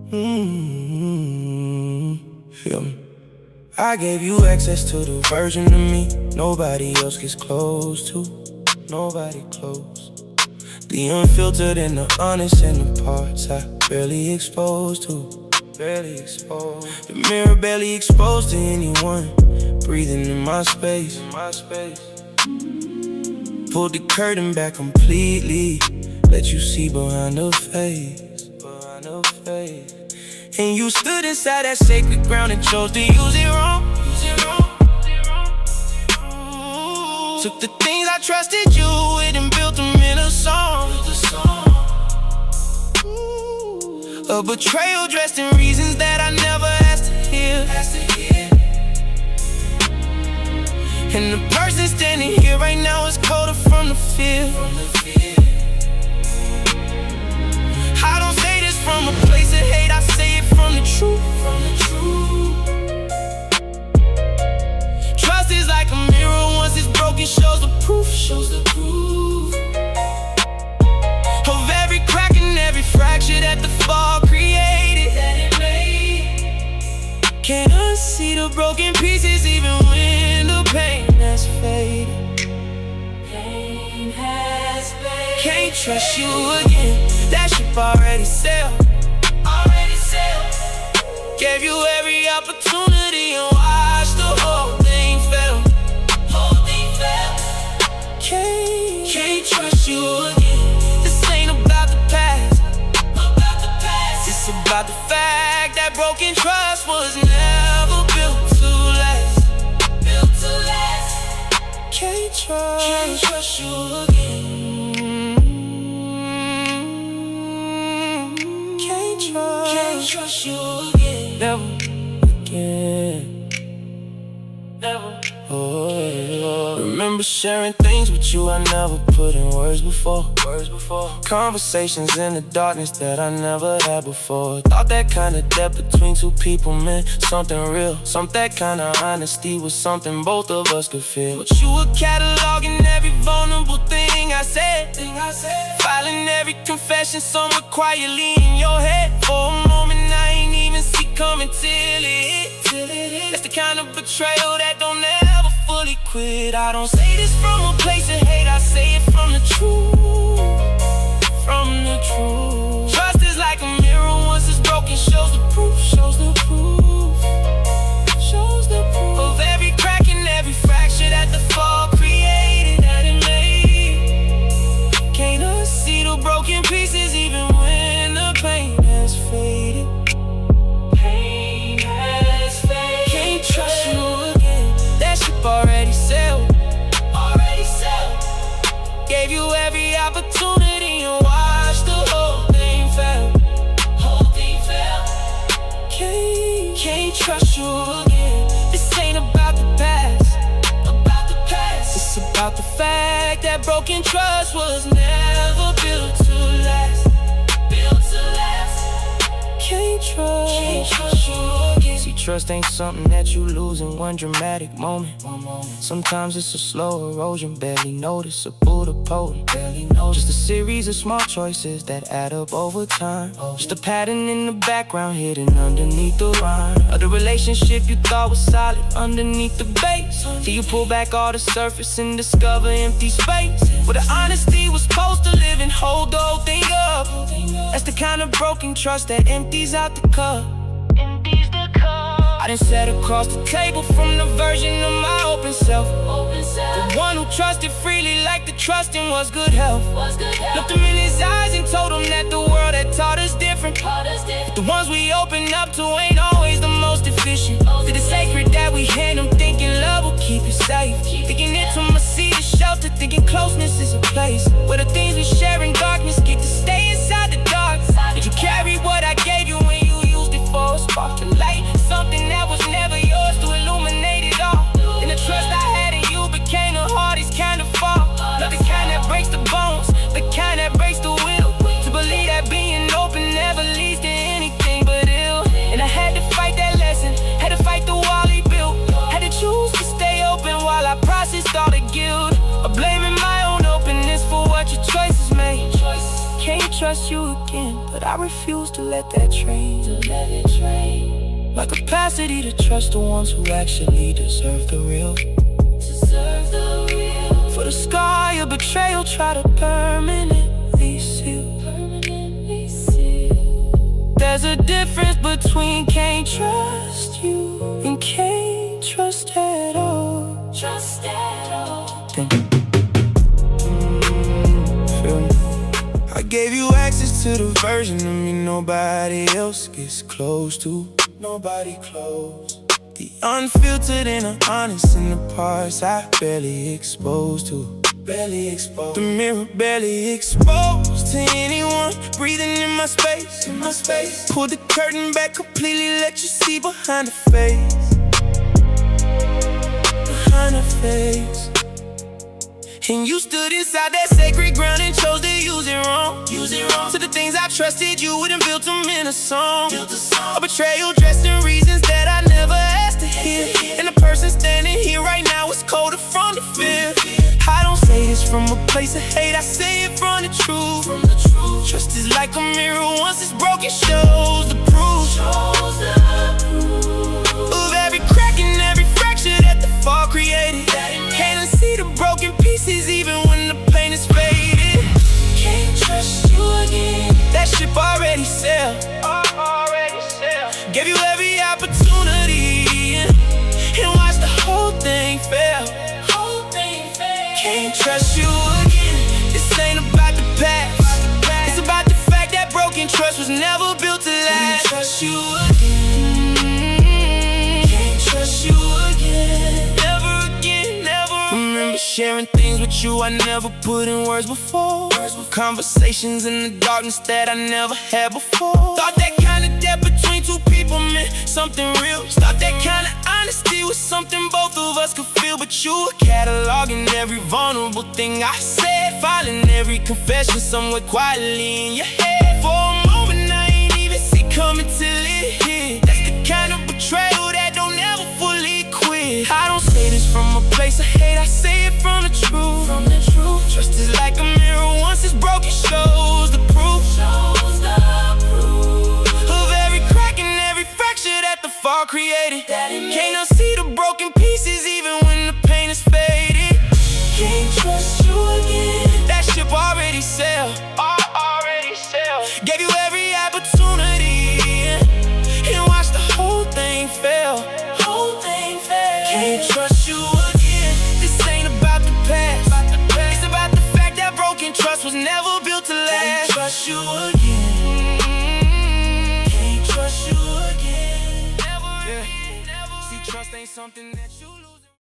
Feel me? I gave you access to the version of me nobody else gets close to. Nobody close. The unfiltered and the honest and the parts I barely exposed to. Barely exposed. The mirror barely exposed to anyone breathing in my space. Pulled the curtain back completely, let you see behind the face. And you stood inside that sacred ground and chose to use it wrong. Took the things I trusted you with and built them in a song. A betrayal dressed in reasons that I never asked to hear. And the person standing here right now is colder from the fear. I don't say this from a place of hate, I say it from the truth. Trust is like a mirror, once it's broken, shows the proof. Of every crack and every fracture that the fall created. Can't unsee the broken pieces even when the pain has faded. Can't trust you again, that ship already sailed. Gave you every opportunity and watched the whole thing fail. Can't trust you again. This ain't about the past. It's about the fact that broken trust was never built to last. Can't trust you again. Can't trust you again. Never again. Never. Oh, remember sharing things with you I never put in words before. Conversations in the darkness that I never had before. Thought that kind of depth between two people meant something real. That kind of honesty was something both of us could feel. But you were cataloging every vulnerable thing I said. Filing every confession somewhere quietly in your head. For a moment I ain't even see coming till it hit. That's the kind of betrayal that don't ever fully quit. I don't say this from a place of hate, I say it from the truth. Trust is like a mirror, once it's broken, shows the proof. Of every crack and every fracture that the fall created, that it made. Can't unsee the broken pieces even when the pain has faded. Can't trust you again, that ship already sailed. Gave you every opportunity and watched the whole thing fail. Can't trust you again. This ain't about the past. It's about the fact that broken trust was never built to last. Can't trust you again. See, trust ain't something that you lose in one dramatic moment. Sometimes it's a slow erosion, barely noticeable to potent. Just a series of small choices that add up over time. Just a pattern in the background hidden underneath the rhyme of the relationship you thought was solid underneath the base. Till you pull back all the surface and discover empty space where the honesty was supposed to live and hold the whole thing up. That's the kind of broken trust that empties out the cup. I done sat across the table from the version of my open self. The one who trusted freely like the trusting was good health. Looked him in his eyes and told him that the world had taught us different. The ones we open up to ain't always the most efficient. To the sacred that we hand them, thinking love will keep you safe. Thinking intimacy is shelter, thinking closeness is a place where the things we share in darkness get to stay inside the dark. Did you carry what I gave you when you used it for a spark to light? Something that was never yours to illuminate it all. And the trust I had in you became the hardest kind of fall. Not the kind that breaks the bones, the kind that breaks the will. To believe that being open never leads to anything but ill. And I had to fight that lesson, had to fight the wall he built. Had to choose to stay open while I processed all the guilt. Or blaming my own openness for what your choices made. Can't trust you again. but I refuse to let that drain. My capacity to trust the ones who actually deserve the real. For the scar your betrayal try to permanently seal. There's a difference between can't trust you and can't trust at all. Think. Feel me? I gave you access to the version of me nobody else gets close to. Nobody close. The unfiltered and the honest in the parts I barely exposed to. Barely exposed. The mirror barely exposed to anyone breathing in my space. Pulled the curtain back completely, let you see behind the face. Behind the face. And you stood inside that sacred ground and chose to use it wrong. To the things I trusted, you wouldn't build them in a song. A betrayal dressed in reasons that I never asked to hear. And the person standing here right now is colder from the fear. I don't say this from a place of hate, I say it from the truth. Trust is like a mirror, once it's broken shows the proof. Of every crack and every fracture that the fall created. Can't unsee the broken pieces even when the pain is faded. Can't trust you again. That ship already sailed. Gave you every opportunity and watched the whole thing fail. Can't trust you again. This ain't about the past. It's about the fact that broken trust was never built to last. Can't trust you again. Can't trust you again. Never again, never. Remember sharing things with you I never put in words before. Conversations in the darkness that I never had before. Thought that kind of depth between two people meant something real. Thought that kind of honesty was something both of us could feel. But you were cataloging every vulnerable thing I said, filing every confession somewhere quietly in your head. For a moment I ain't even see coming till it hit. That's the kind of betrayal that don't ever fully quit. I don't say this from a place of hate, I say it from the truth. Trust is like a mirror, once it's broken shows the proof. Of every crack and every fracture that the fall created. Can't unsee the broken pieces even when the pain is faded. Can't trust you again. That ship already sailed. Gave you every opportunity and watched the whole thing fail. Can't trust you again. This ain't about the past. It's about the fact that broken trust was never built to last. Can't trust you again. Can't trust you again. Never. See, trust ain't something that you